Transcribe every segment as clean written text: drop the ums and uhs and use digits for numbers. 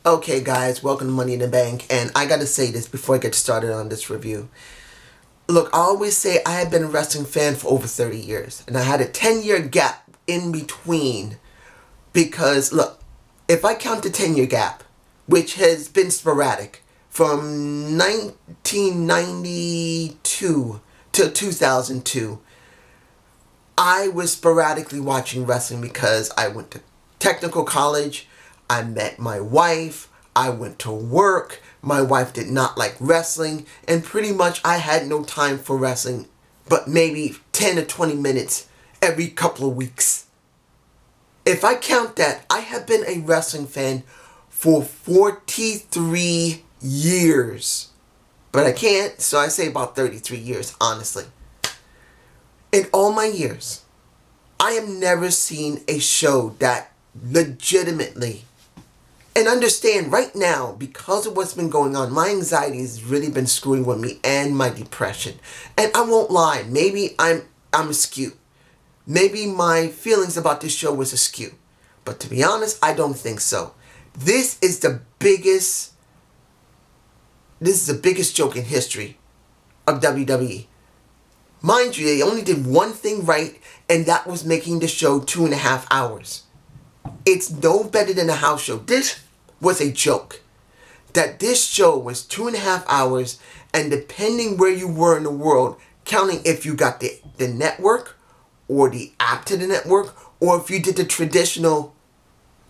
Okay guys, welcome to Money in the Bank, and I gotta say this before I get started on this review. Look, I always say I have been a wrestling fan for over 30 years, and I had a 10-year gap in between because, look, if I count the 10-year gap, which has been sporadic, from 1992 to 2002, I was sporadically watching wrestling because I went to technical college, I met my wife, I went to work, my wife did not like wrestling, and pretty much I had no time for wrestling, but maybe 10 or 20 minutes every couple of weeks. If I count that, I have been a wrestling fan for 43 years. But I can't, so I say about 33 years, honestly. In all my years, I have never seen a show that legitimately, and understand right now, because of what's been going on, my anxiety has really been screwing with me and my depression. And I won't lie, maybe I'm askew. Maybe my feelings about this show was askew. But to be honest, I don't think so. This is the biggest joke in history of WWE. Mind you, they only did one thing right, and that was making the show 2.5 hours. It's no better than a house show. This was a joke. That this show was 2.5 hours, and depending where you were in the world, counting if you got the network, or the app to the network, or if you did the traditional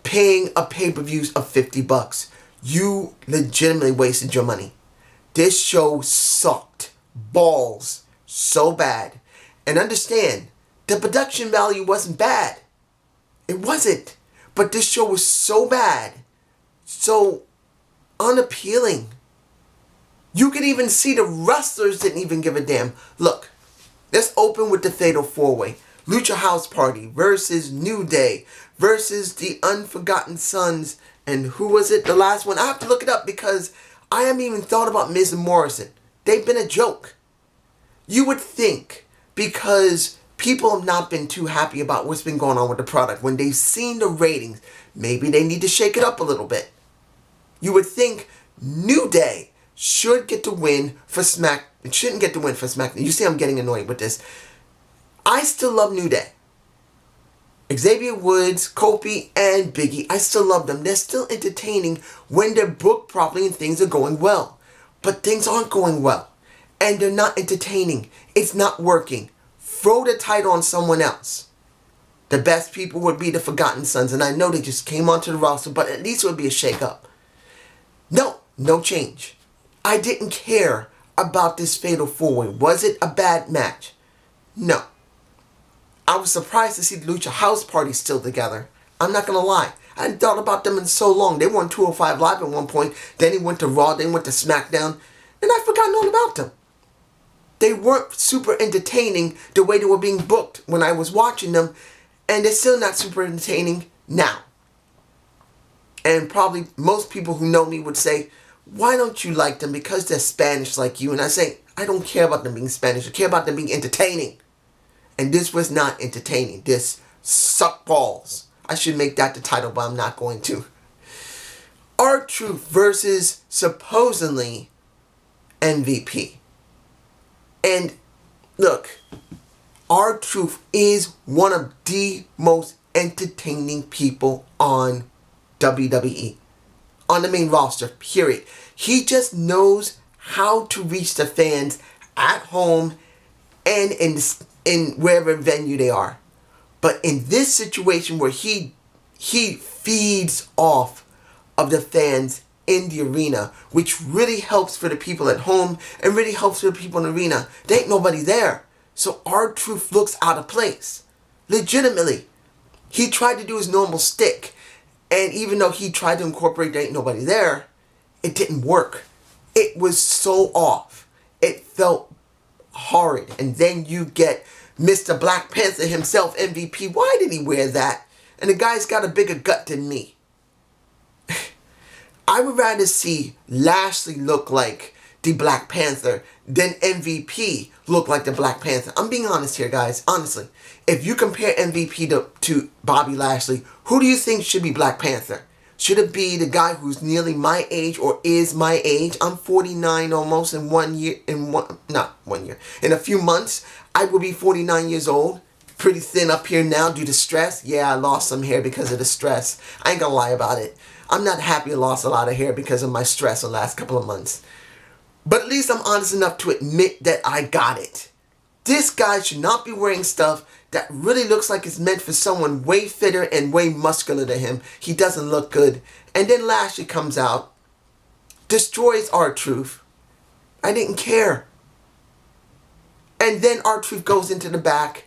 paying a pay-per-views of $50, you legitimately wasted your money. This show sucked balls so bad. And understand, the production value wasn't bad. It wasn't. But this show was so bad, so unappealing. You could even see the wrestlers didn't even give a damn. Look, let's open with the Fatal 4-Way. Lucha House Party versus New Day versus the Unforgotten Sons. And who was it? The last one? I have to look it up because I haven't even thought about Miz and Morrison. They've been a joke. You would think, because people have not been too happy about what's been going on with the product, when they've seen the ratings, maybe they need to shake it up a little bit. You would think New Day should get the win for Smack. It shouldn't get the win for SmackDown. You see, I'm getting annoyed with this. I still love New Day. Xavier Woods, Kofi, and Biggie, I still love them. They're still entertaining when they're booked properly and things are going well. But things aren't going well. And they're not entertaining. It's not working. Throw the title on someone else. The best people would be the Forgotten Sons. And I know they just came onto the roster, but at least it would be a shake-up. No change. I didn't care about this Fatal 4-Way. Was it a bad match? No. I was surprised to see the Lucha House Party still together. I'm not going to lie. I hadn't thought about them in so long. They were on 205 Live at one point. Then he went to Raw. Then went to SmackDown. And I'd forgotten all about them. They weren't super entertaining the way they were being booked when I was watching them. And they're still not super entertaining now. And probably most people who know me would say, why don't you like them? Because they're Spanish like you. And I say, I don't care about them being Spanish. I care about them being entertaining. And this was not entertaining. This sucked balls. I should make that the title, but I'm not going to. RTruth versus supposedly MVP. And look, RTruth is one of the most entertaining people on WWE. On the main roster, period. He just knows how to reach the fans at home and in wherever venue they are. But in this situation where he feeds off of the fans in the arena, which really helps for the people at home and really helps for the people in the arena. There ain't nobody there. So RTruth looks out of place. Legitimately. He tried to do his normal stick. And even though he tried to incorporate there ain't nobody there, it didn't work. It was so off. It felt horrid. And then you get Mr. Black Panther himself, MVP. Why did he wear that? And the guy's got a bigger gut than me. I would rather see Lashley look like the Black Panther than MVP look like the Black Panther. I'm being honest here, guys. Honestly. If you compare MVP to Bobby Lashley, who do you think should be Black Panther? Should it be the guy who's nearly my age or is my age? I'm 49 almost in 1 year, not 1 year. In a few months, I will be 49 years old. Pretty thin up here now due to stress. Yeah, I lost some hair because of the stress. I ain't gonna lie about it. I'm not happy I lost a lot of hair because of my stress the last couple of months. But at least I'm honest enough to admit that I got it. This guy should not be wearing stuff that really looks like it's meant for someone way fitter and way muscular than him. He doesn't look good. And then Lashley comes out, destroys RTruth. I didn't care. And then RTruth goes into the back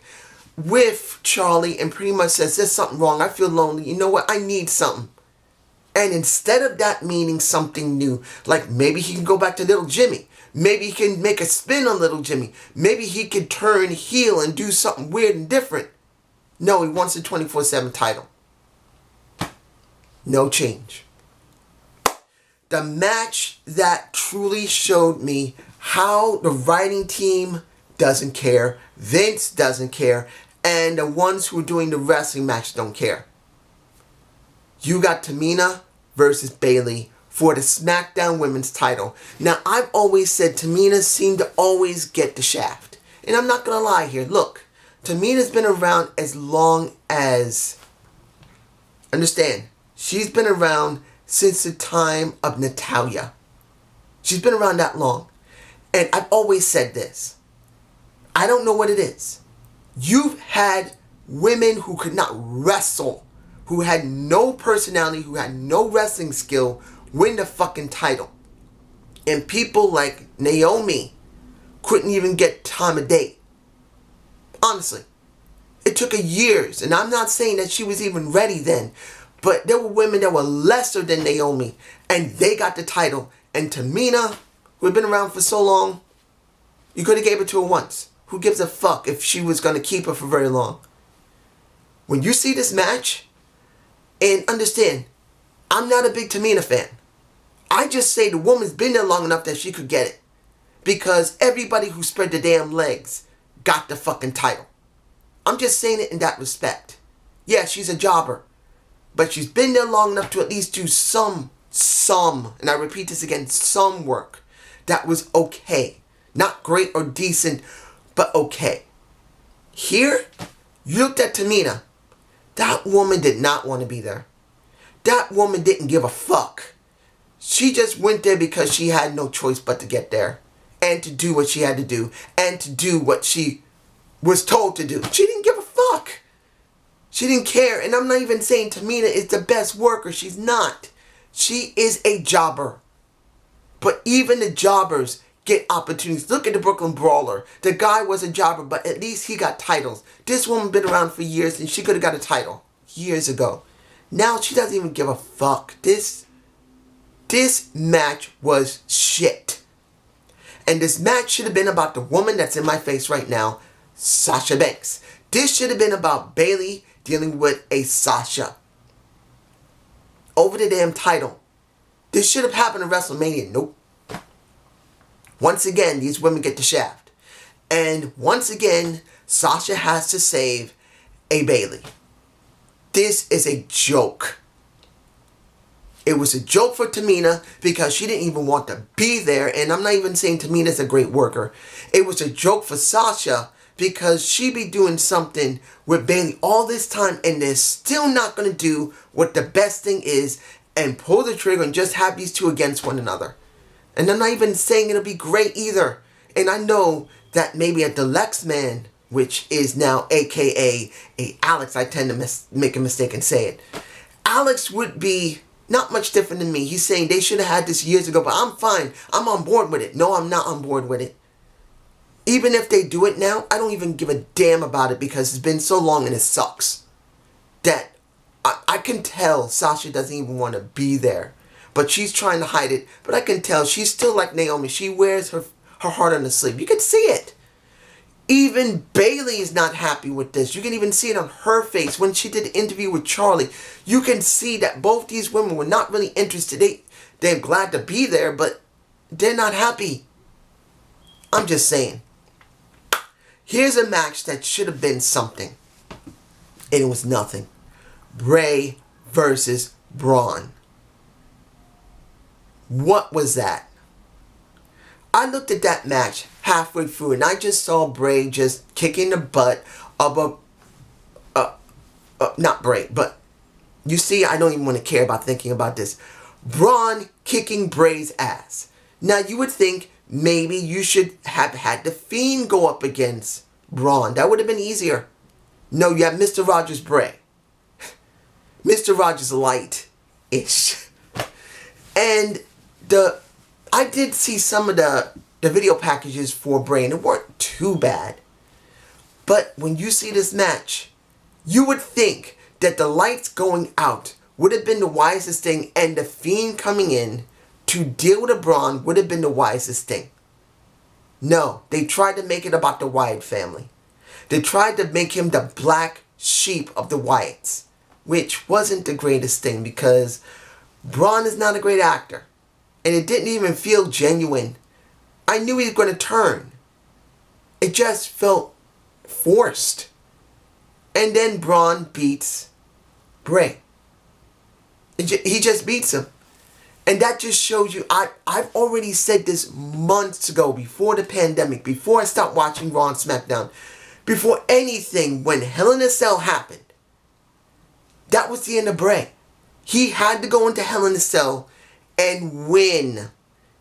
with Charlie and pretty much says, there's something wrong. I feel lonely. You know what? I need something. And instead of that meaning something new, like maybe he can go back to Little Jimmy. Maybe he can make a spin on Little Jimmy. Maybe he could turn heel and do something weird and different. No, he wants the 24/7 title. No change. The match that truly showed me how the writing team doesn't care, Vince doesn't care, and the ones who are doing the wrestling match don't care. You got Tamina versus Bayley for the SmackDown Women's title. Now, I've always said Tamina seemed to always get the shaft. And I'm not going to lie here. Look, Tamina's been around as long as... Understand, she's been around since the time of Natalya. She's been around that long. And I've always said this. I don't know what it is. You've had women who could not wrestle, who had no personality, who had no wrestling skill, win the fucking title. And people like Naomi couldn't even get time of day. Honestly. It took her years. And I'm not saying that she was even ready then. But there were women that were lesser than Naomi. And they got the title. And Tamina, who had been around for so long, you could have gave it to her once. Who gives a fuck if she was going to keep her for very long? When you see this match, and understand, I'm not a big Tamina fan. I just say the woman's been there long enough that she could get it. Because everybody who spread the damn legs got the fucking title. I'm just saying it in that respect. Yeah, she's a jobber. But she's been there long enough to at least do some, and I repeat this again, some work that was okay. Not great or decent, but okay. Here, you looked at Tamina. That woman did not want to be there. That woman didn't give a fuck. She just went there because she had no choice but to get there. And to do what she had to do. And to do what she was told to do. She didn't give a fuck. She didn't care. And I'm not even saying Tamina is the best worker. She's not. She is a jobber. But even the jobbers get opportunities. Look at the Brooklyn Brawler. The guy was a jobber, but at least he got titles. This woman been around for years and she could have got a title years ago. Now she doesn't even give a fuck. This match was shit. And this match should have been about the woman that's in my face right now, Sasha Banks. This should have been about Bayley dealing with a Sasha over the damn title. This should have happened at WrestleMania. Nope. Once again, these women get the shaft. And once again, Sasha has to save a Bayley. This is a joke. It was a joke for Tamina because she didn't even want to be there. And I'm not even saying Tamina's a great worker. It was a joke for Sasha because she be doing something with Bayley all this time and they're still not going to do what the best thing is and pull the trigger and just have these two against one another. And I'm not even saying it'll be great either. And I know that maybe at the Lex Man, which is now aka a Alex, I tend to make a mistake and say it. Alex would be not much different than me. He's saying they should have had this years ago, but I'm fine. I'm on board with it. No, I'm not on board with it. Even if they do it now, I don't even give a damn about it because it's been so long and it sucks. That I can tell Sasha doesn't even want to be there. But she's trying to hide it. But I can tell she's still like Naomi. She wears her heart on the sleeve. You can see it. Even Bayley is not happy with this. You can even see it on her face when she did the interview with Charlie. You can see that both these women were not really interested. They're glad to be there, but they're not happy. I'm just saying. Here's a match that should have been something. And it was nothing. Bray versus Braun. What was that? I looked at that match halfway through and I just saw Bray just kicking the butt of not Bray, but you see, I don't even want to care about thinking about this. Braun kicking Bray's ass. Now you would think maybe you should have had the Fiend go up against Braun. That would have been easier. No, you have Mr. Rogers Bray. Mr. Rogers light-ish. And I did see some of the video packages for Bray, and it weren't too bad. But when you see this match, you would think that the lights going out would have been the wisest thing, and the Fiend coming in to deal with a Braun would have been the wisest thing. No, they tried to make it about the Wyatt family. They tried to make him the black sheep of the Wyatts, which wasn't the greatest thing because Braun is not a great actor. And it didn't even feel genuine. I knew he was going to turn. It just felt forced. And then Braun beats Bray. He just beats him. And that just shows you, I've already said this months ago, before the pandemic, before I stopped watching Raw and SmackDown, before anything, when Hell in a Cell happened, that was the end of Bray. He had to go into Hell in a Cell and win.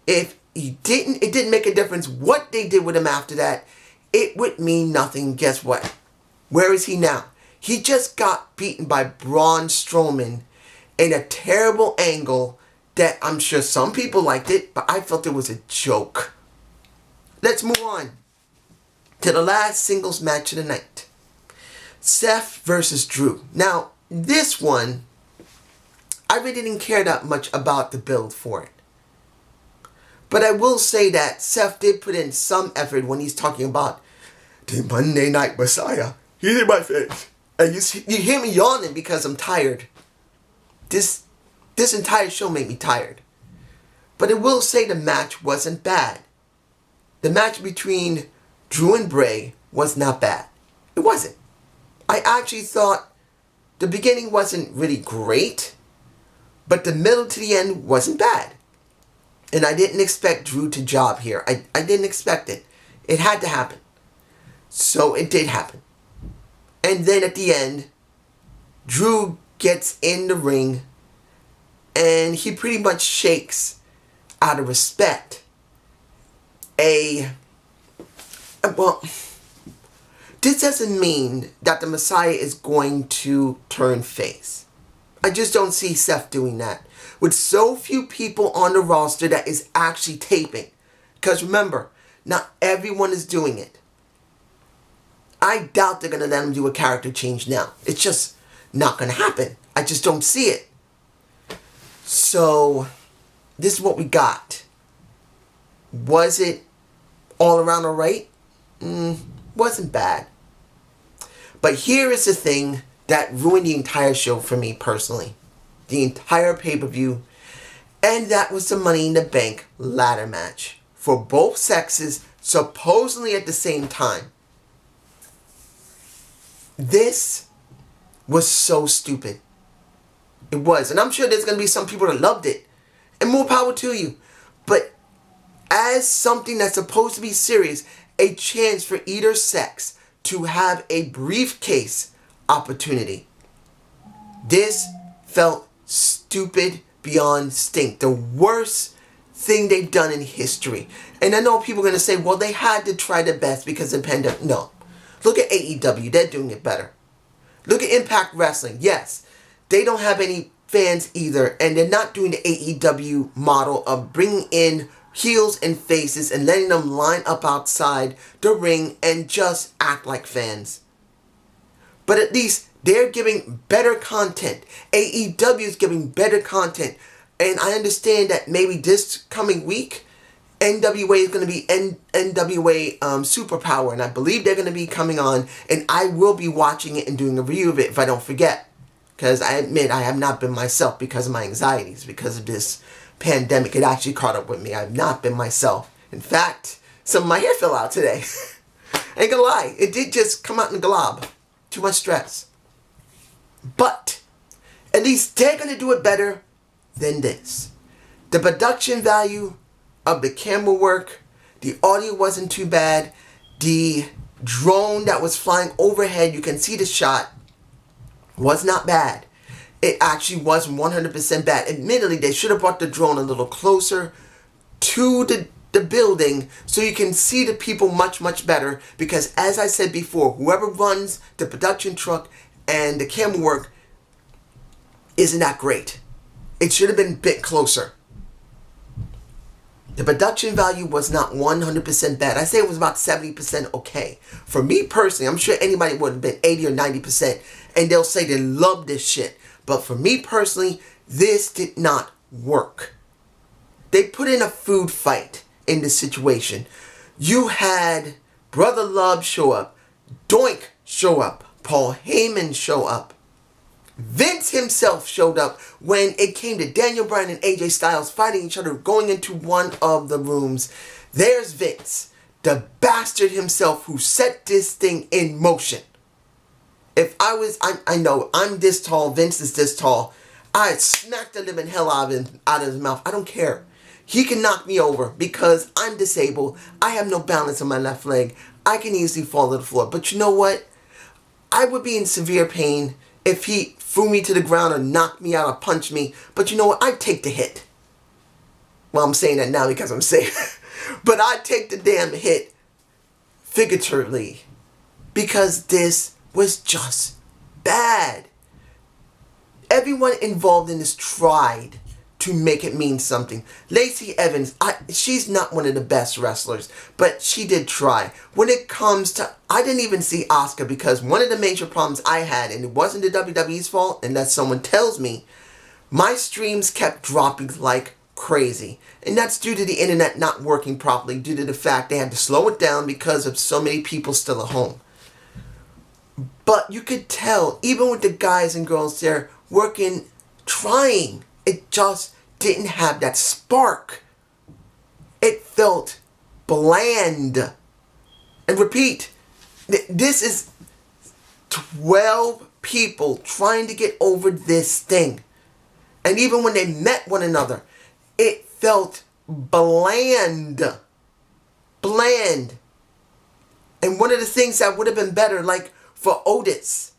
If he didn't, it didn't make a difference what they did with him after that. It would mean nothing. Guess what? Where is he now? He just got beaten by Braun Strowman in a terrible angle that I'm sure some people liked it, but I felt it was a joke. Let's move on to the last singles match of the night. Seth versus Drew. Now, this one, I really didn't care that much about the build for it. But I will say that Seth did put in some effort when he's talking about the Monday Night Messiah. He's in my face. And you hear me yawning because I'm tired. This entire show made me tired. But I will say the match wasn't bad. The match between Drew and Bray was not bad. It wasn't. I actually thought the beginning wasn't really great, but the middle to the end wasn't bad. And I didn't expect Drew to job here. I didn't expect it. It had to happen. So it did happen. And then at the end, Drew gets in the ring and he pretty much shakes out of respect well, this doesn't mean that the Messiah is going to turn face. I just don't see Seth doing that. With so few people on the roster that is actually taping. Because remember, not everyone is doing it. I doubt they're going to let him do a character change now. It's just not going to happen. I just don't see it. So, this is what we got. Was it all around alright? Wasn't bad. But here is the thing that ruined the entire show for me personally. The entire pay-per-view. And that was the Money in the Bank ladder match. For both sexes, supposedly at the same time. This was so stupid. It was. And I'm sure there's going to be some people that loved it. And more power to you. But as something that's supposed to be serious, a chance for either sex to have a briefcase opportunity. This felt stupid beyond stink. The worst thing they've done in history. And I know people are going to say, well, they had to try their best because of the pandemic. No. Look at AEW. They're doing it better. Look at Impact Wrestling. Yes, they don't have any fans either. And they're not doing the AEW model of bringing in heels and faces and letting them line up outside the ring and just act like fans. But at least they're giving better content. AEW is giving better content. And I understand that maybe this coming week, NWA is going to be NWA Superpower. And I believe they're going to be coming on. And I will be watching it and doing a review of it if I don't forget. Because I admit I have not been myself because of my anxieties. Because of this pandemic. It actually caught up with me. I have not been myself. In fact, some of my hair fell out today. I ain't gonna lie. It did just come out in a glob. Too much stress. But at least they're going to do it better than this. The production value of the camera work, the audio wasn't too bad. The drone that was flying overhead, you can see the shot, was not bad. It actually was 100% bad. Admittedly, they should have brought the drone a little closer to the building so you can see the people much, much better. Because as I said before, whoever runs the production truck and the camera work isn't that great. It should have been a bit closer. The production value was not 100% bad. I say it was about 70% okay. For me personally, I'm sure anybody would have been 80 or 90%, and they'll say they love this shit. But for me personally, this did not work. They put in a food fight in this situation. You had Brother Love show up, Doink show up, Paul Heyman show up. Vince himself showed up when it came to Daniel Bryan and AJ Styles fighting each other, going into one of the rooms. There's Vince, the bastard himself who set this thing in motion. If I know I'm this tall, Vince is this tall, I'd smack the living hell out of his mouth. I don't care. He can knock me over because I'm disabled. I have no balance on my left leg. I can easily fall to the floor. But you know what? I would be in severe pain if he threw me to the ground or knocked me out or punched me. But you know what? I'd take the hit. Well, I'm saying that now because I'm safe. But I'd take the damn hit figuratively because this was just bad. Everyone involved in this tried to make it mean something. Lacey Evans, she's not one of the best wrestlers, but she did try. When it comes to, I didn't even see Asuka because one of the major problems I had, and it wasn't the WWE's fault unless someone tells me, my streams kept dropping like crazy. And that's due to the internet not working properly, due to the fact they had to slow it down because of so many people still at home. But you could tell, even with the guys and girls there working, trying, it just didn't have that spark. It felt bland. And repeat, this is 12 people trying to get over this thing. And even when they met one another, it felt bland. Bland. And one of the things that would have been better, like for Otis,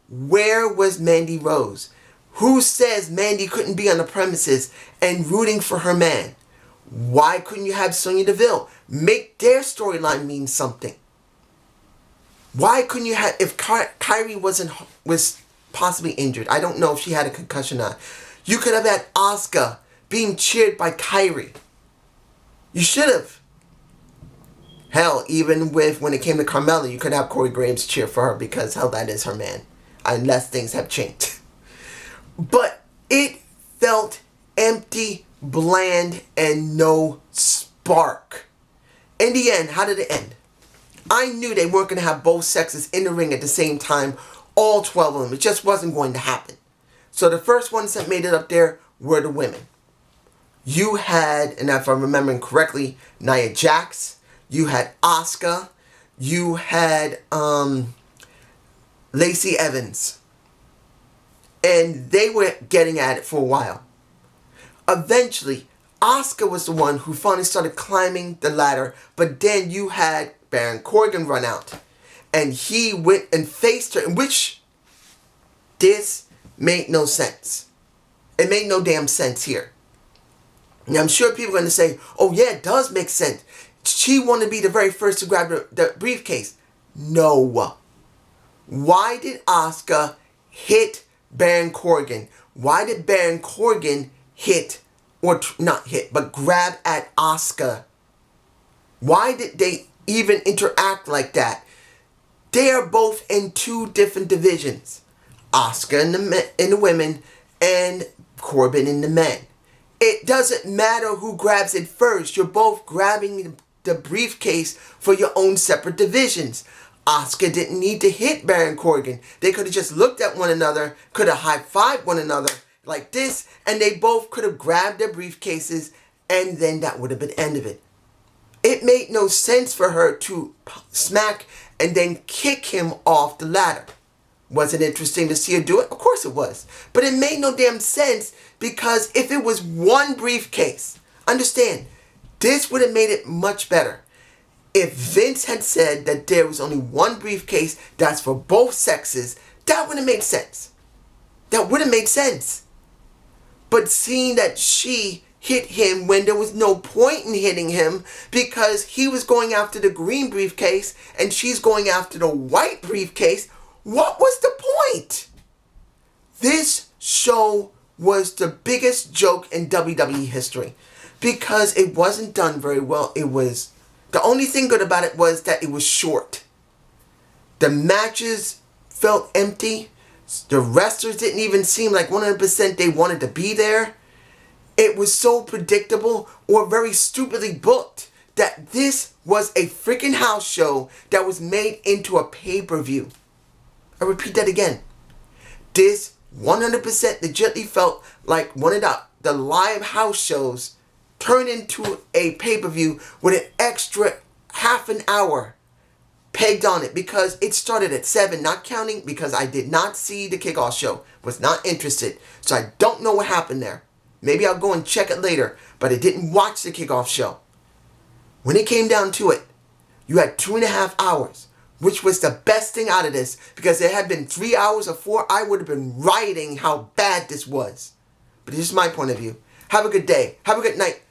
where was Mandy Rose? Who says Mandy couldn't be on the premises and rooting for her man? Why couldn't you have Sonya Deville? Make their storyline mean something. Why couldn't you have, if Kyrie was possibly injured, I don't know if she had a concussion or not, you could have had Asuka being cheered by Kyrie. You should have. Hell, even when it came to Carmella, you could have Corey Graves cheer for her because, hell, that is her man. Unless things have changed. But it felt empty, bland, and no spark. In the end, how did it end? I knew they weren't going to have both sexes in the ring at the same time, all 12 of them. It just wasn't going to happen. So the first ones that made it up there were the women. You had, and if I'm remembering correctly, Nia Jax. You had Asuka. You had Lacey Evans. And they were getting at it for a while. Eventually, Asuka was the one who finally started climbing the ladder. But then you had Baron Corbin run out. And he went and faced her. In which this made no sense. It made no damn sense here. And I'm sure people are going to say, oh yeah, it does make sense. She wanted to be the very first to grab the briefcase. No. Why did Asuka hit Baron Corbin? Why did Baron Corbin hit, or not hit, but grab at Asuka? Why did they even interact like that? They are both in two different divisions. Asuka in the women and Corbin in the men. It doesn't matter who grabs it first. You're both grabbing the briefcase for your own separate divisions. Asuka didn't need to hit Baron Corbin. They could have just looked at one another, could have high-fived one another like this, and they both could have grabbed their briefcases, and then that would have been the end of it. It made no sense for her to smack and then kick him off the ladder. Was it interesting to see her do it? Of course it was. But it made no damn sense because if it was one briefcase, understand, this would have made it much better. If Vince had said that there was only one briefcase that's for both sexes, that would have made sense. That would have made sense. But seeing that she hit him when there was no point in hitting him because he was going after the green briefcase and she's going after the white briefcase, what was the point? This show was the biggest joke in WWE history because it wasn't done very well. The only thing good about it was that it was short. The matches felt empty. The wrestlers didn't even seem like 100% they wanted to be there. It was so predictable or very stupidly booked that this was a freaking house show that was made into a pay-per-view. I repeat that again. This 100% legitimately felt like one of the live house shows turned into a pay-per-view with an extra half an hour pegged on it because it started at 7, not counting because I did not see the kickoff show. Was not interested. So I don't know what happened there. Maybe I'll go and check it later, but I didn't watch the kickoff show. When it came down to it, you had 2.5 hours, which was the best thing out of this because it had been 3 hours or 4, I would have been rioting how bad this was. But this is my point of view. Have a good day. Have a good night.